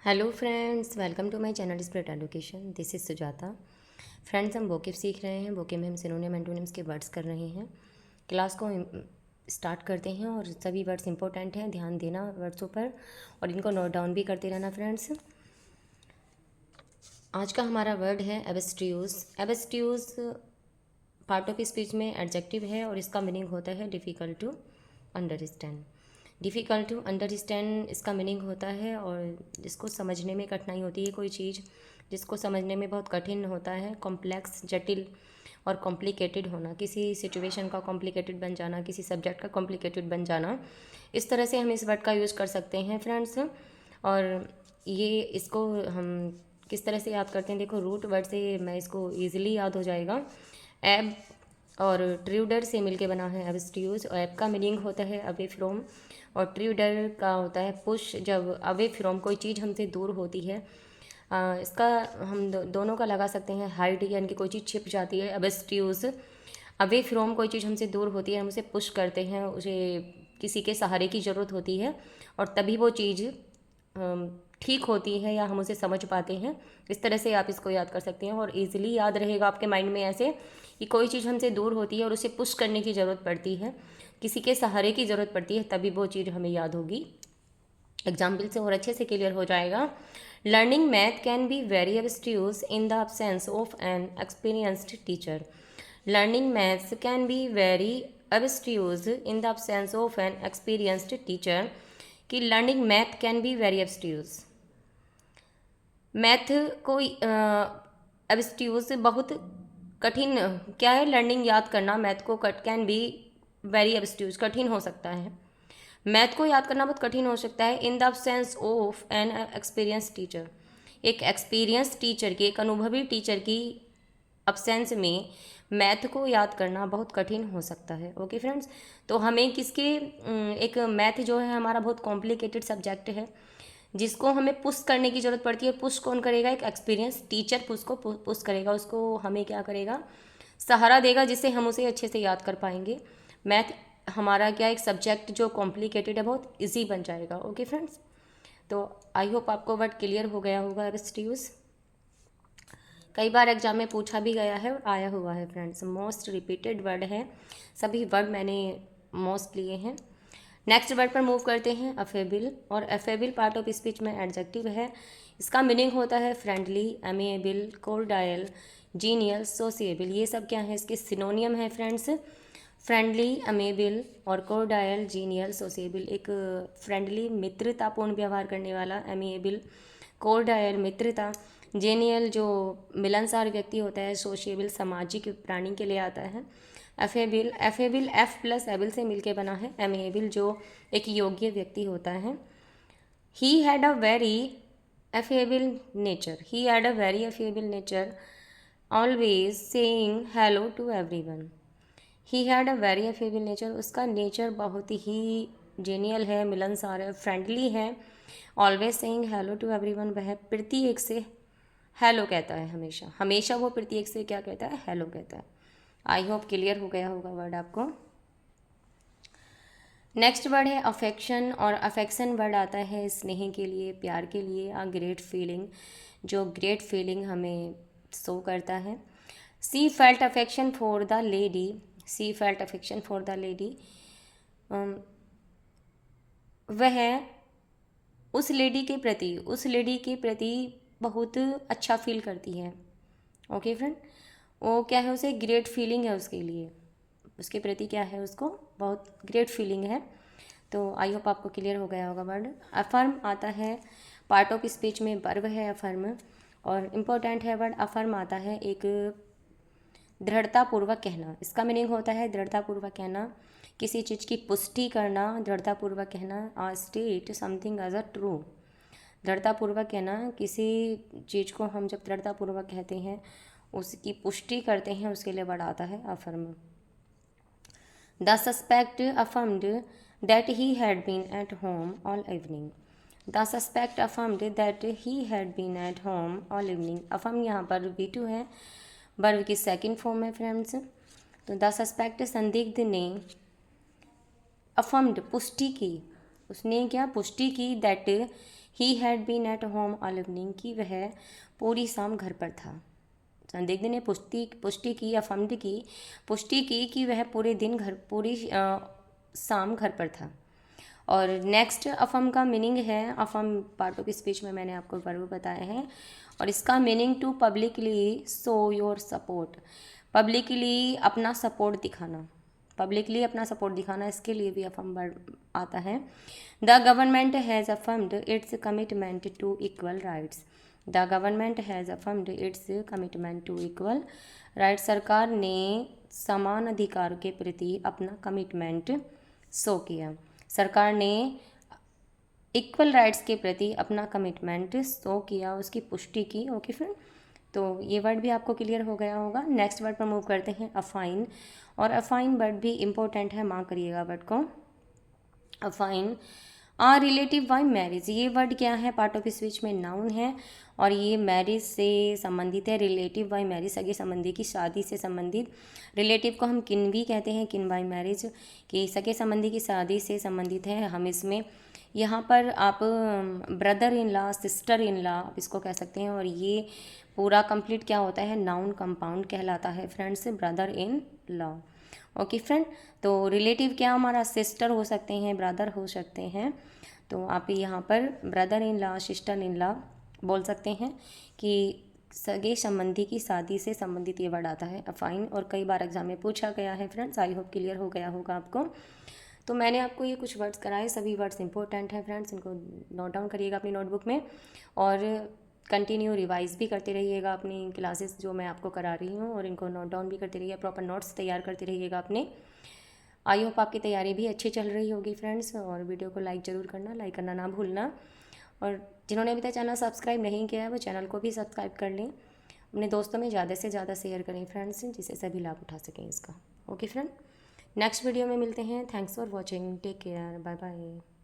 Hello friends, welcome to my channel spirit education. This is Sujata. Friends, हम vocab सीख रहे हैं। वोकेब में हम सिनोनिम एंटोनिम्स के वर्ड्स कर रहे हैं। क्लास को स्टार्ट करते हैं और सभी वर्ड्स इंपॉर्टेंट हैं, ध्यान देना वर्ड्सों पर और इनको नोट डाउन भी करते रहना फ्रेंड्स। आज का हमारा वर्ड है abstruse. Abstruse part of speech में एडजेक्टिव है और इसका मीनिंग होता है difficult to understand. Difficult to understand इसका मीनिंग होता है और जिसको समझने में कठिनाई होती है, कोई चीज़ जिसको समझने में बहुत कठिन होता है, कॉम्प्लेक्स, जटिल और कॉम्प्लिकेटेड होना, किसी सिचुएशन का कॉम्प्लिकेटेड बन जाना, किसी सब्जेक्ट का कॉम्प्लिकेटेड बन जाना। इस तरह से हम इस वर्ड का यूज़ कर सकते हैं फ्रेंड्स। और ये इसको हम किस तरह से याद करते हैं, देखो रूट वर्ड से मैं इसको ईजिली याद हो जाएगा। एब और ट्रूडर से मिलके बना है एब्स्ट्यूज। और एब का मीनिंग होता है अवे फ्रॉम और ट्रूडर का होता है पुश। जब अवे फ्रॉम कोई चीज़ हमसे दूर होती है, इसका हम दोनों का लगा सकते हैं हाइड, यानी कि कोई चीज़ छिप जाती है। एब्स्ट्यूज अवे फ्रॉम कोई चीज़ हमसे दूर होती है, हम उसे पुश करते हैं, उसे किसी के सहारे की ज़रूरत होती है और तभी वो चीज़ ठीक होती है या हम उसे समझ पाते हैं। इस तरह से आप इसको याद कर सकते हैं और इजीली याद रहेगा आपके माइंड में ऐसे कि कोई चीज़ हमसे दूर होती है और उसे पुश करने की ज़रूरत पड़ती है, किसी के सहारे की ज़रूरत पड़ती है, तभी वो चीज़ हमें याद होगी। एग्जाम्पल से और अच्छे से क्लियर हो जाएगा। Learning math can be very abstruse in the absence of an experienced teacher. Learning maths can be very abstruse in the absence of an experienced teacher. कि learning math can be very abstruse, math को abstruse बहुत कठिन क्या है, learning याद करना math को can be very एब्स्ट्यूज कठिन हो सकता है। मैथ को याद करना बहुत कठिन हो सकता है in the sense of an experience teacher. एक एक्सपीरियंस टीचर की, एक अनुभवी टीचर की अब्सेंस में मैथ को याद करना बहुत कठिन हो सकता है। ओके फ्रेंड्स, तो हमें किसके एक मैथ जो है हमारा बहुत कॉम्प्लिकेटेड सब्जेक्ट है जिसको हमें पुश करने की ज़रूरत पड़ती है। पुश कौन करेगा? एक एक्सपीरियंस टीचर पुश को पुश करेगा, उसको हमें क्या करेगा? सहारा देगा, जिससे हम उसे अच्छे से याद कर पाएंगे। मैथ हमारा क्या एक सब्जेक्ट जो कॉम्प्लिकेटेड है बहुत इजी बन जाएगा। ओके फ्रेंड्स, तो आई होप आपको वर्ड क्लियर हो गया होगा एब्स्ट्यूज। कई बार एग्जाम में पूछा भी गया है और आया हुआ है फ्रेंड्स। मोस्ट रिपीटेड वर्ड है, सभी वर्ड मैंने मोस्ट लिए हैं। नेक्स्ट वर्ड पर मूव करते हैं, अफेबिल। और अफेबिल पार्ट ऑफ स्पीच में एडजेक्टिव है। इसका मीनिंग होता है फ्रेंडली, अमेएबल, कोर्डायल, जीनियल, सोसिएबल। ये सब क्या है? इसके सिनोनियम है फ्रेंड्स। फ्रेंडली, अमेबल और कोर्डायल, जीनियल, सोसिएबल। एक फ्रेंडली मित्रतापूर्ण व्यवहार करने वाला, अमेबल कोर्डायल मित्रता, जेनियल जो मिलनसार व्यक्ति होता है, सोशिएबल सामाजिक प्राणी के लिए आता है। एफेबिल, एफेबिल एफ प्लस एबिल से मिलके बना है। एमेबल जो एक योग्य व्यक्ति होता है। He had a very affable nature, he had a very affable nature, always saying hello to everyone. He had a very affable nature, उसका नेचर बहुत ही जेनियल है, मिलनसार है, फ्रेंडली है। Always saying hello to everyone, वह प्रत्येक से हेलो कहता है, हमेशा हमेशा वो प्रत्येक से क्या कहता है? हेलो कहता है। आई होप क्लियर हो गया होगा वर्ड आपको। नेक्स्ट वर्ड है अफेक्शन। और अफेक्शन वर्ड आता है स्नेह के लिए, प्यार के लिए, आ ग्रेट फीलिंग, जो ग्रेट फीलिंग हमें शो करता है। सी felt affection for the lady, C felt affection for the lady, वह उस लेडी के प्रति, उस लेडी के प्रति बहुत अच्छा फील करती है। ओके फ्रेंड, वो क्या है? उसे ग्रेट फीलिंग है उसके लिए, उसके प्रति क्या है? उसको बहुत ग्रेट फीलिंग है। तो आई होप आपको क्लियर हो गया होगा वर्ड। अफर्म आता है पार्ट ऑफ स्पीच में, वर्ब है अफर्म और इम्पोर्टेंट है वर्ड। अफर्म आता है एक दृढ़तापूर्वक कहना। इसका मीनिंग होता है दृढ़तापूर्वक कहना, किसी चीज़ की पुष्टि करना, दृढ़तापूर्वक कहना। A state something as a true, दृढ़तापूर्वक कहना, किसी चीज़ को हम जब दृढ़तापूर्वक कहते हैं उसकी पुष्टि करते हैं, उसके लिए वर्ड आता है affirm. The suspect affirmed that he had been at home all evening, the suspect affirmed that he had been at home all evening. Affirm यहाँ पर V2 है, वर्ब की सेकंड फॉर्म है फ्रेंड्स। तो द सस्पेक्ट संदिग्ध ने affirmed पुष्टि की, उसने क्या पुष्टि की, that he had been at home all evening, कि वह पूरी शाम घर पर था। संदिग्ध ने पुष्टि की, अफर्म्ड की, पुष्टि की कि वह पूरी शाम घर पर था। और नेक्स्ट अफर्म का मीनिंग है, अफर्म पार्ट ऑफ स्पीच में मैंने आपको वर्ब बताए हैं, और इसका meaning to publicly show your support, publicly अपना सपोर्ट दिखाना, पब्लिकली अपना सपोर्ट दिखाना, इसके लिए भी अफर्म वर्ब आता है। The government has affirmed its commitment to equal rights, the government has affirmed its commitment to equal rights, सरकार ने समान अधिकार के प्रति अपना कमिटमेंट शो किया, सरकार ने इक्वल राइट्स के प्रति अपना कमिटमेंट शो किया, उसकी पुष्टि की। ओके फ्रेंड, तो ये वर्ड भी आपको क्लियर हो गया होगा। नेक्स्ट वर्ड पर मूव करते हैं, अफाइन, और अफाइन वर्ड भी इम्पोर्टेंट है, मार्क करिएगा वर्ड को। अफाइन रिलेटिव बाय मैरिज, ये वर्ड क्या है, पार्ट ऑफ स्पीच में नाउन है, और ये मैरिज से संबंधित है। रिलेटिव बाय मैरिज, सगे संबंधी की शादी से संबंधित। रिलेटिव को हम किन भी कहते हैं, किन बाय मैरिज, कि सगे संबंधी की शादी से संबंधित है। हम इसमें यहाँ पर आप brother in law, sister in law आप इसको कह सकते हैं, और ये पूरा कंप्लीट क्या होता है, नाउन कंपाउंड कहलाता है friends, brother in law. Okay friend, तो रिलेटिव क्या हमारा सिस्टर हो सकते हैं, ब्रदर हो सकते हैं, तो आप यहाँ पर brother in law, sister in law बोल सकते हैं कि सगे संबंधी की शादी से संबंधित ये वर्ड आता है अफाइन, और कई बार एग्जाम में पूछा गया है फ्रेंड्स। आई होप क्लियर हो गया होगा आपको। तो मैंने आपको ये कुछ वर्ड्स कराए, सभी वर्ड्स इंपॉर्टेंट हैं फ्रेंड्स, इनको नोट डाउन करिएगा अपनी नोटबुक में, और कंटिन्यू रिवाइज भी करते रहिएगा अपनी क्लासेस जो मैं आपको करा रही हूँ, और इनको नोट डाउन भी करते रहिएगा, प्रॉपर नोट्स तैयार करते रहिएगा अपने। आई होप आपकी तैयारी भी अच्छी चल रही होगी फ्रेंड्स, और वीडियो को लाइक ज़रूर करना, लाइक करना ना भूलना, और जिन्होंने अभी तक चैनल सब्सक्राइब नहीं किया है वो चैनल को भी सब्सक्राइब कर लें, अपने दोस्तों में ज़्यादा से ज़्यादा शेयर करें फ्रेंड्स, जिससे सभी लाभ उठा सकें इसका। ओके फ्रेंड, नेक्स्ट वीडियो में मिलते हैं। Thanks for watching, take care, bye bye.